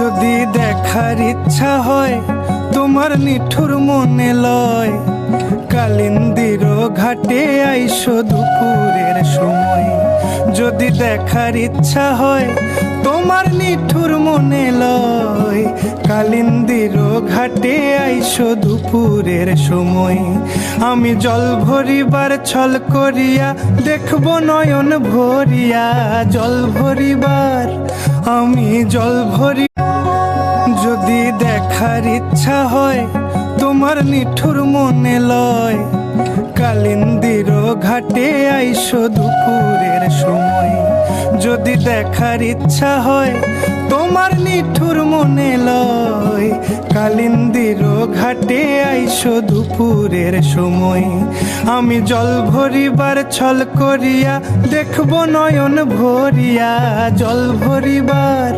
যদি দেখার ইচ্ছা হয় তোমার নিঠুর মনে লয়, কালিন্দির ঘাটে আইসো দুপুরের সময়। যদি দেখার ইচ্ছা হয় তোমার নিঠুর মনে লয়, কালিন্দির ঘাটে আইসো দুপুরের সময়। আমি জল ভরিবার ছল করিয়া দেখব নয়ন ভরিয়া, জল ভরিবার আমি জল ভরি। যদি দেখার ইচ্ছা হয় তোমার নিঠুর মনে লয়, কালিন্দির ঘাটে আইসো দুপুরের সময়। যদি দেখার ইচ্ছা হয় তোমার নিঠুর মনে লয়, কালিন্দির ঘাটে আইসো দুপুরের সময়। আমি জল ভরিবার ছল করিয়া দেখব নয়ন ভরিয়া, জল ভরিবার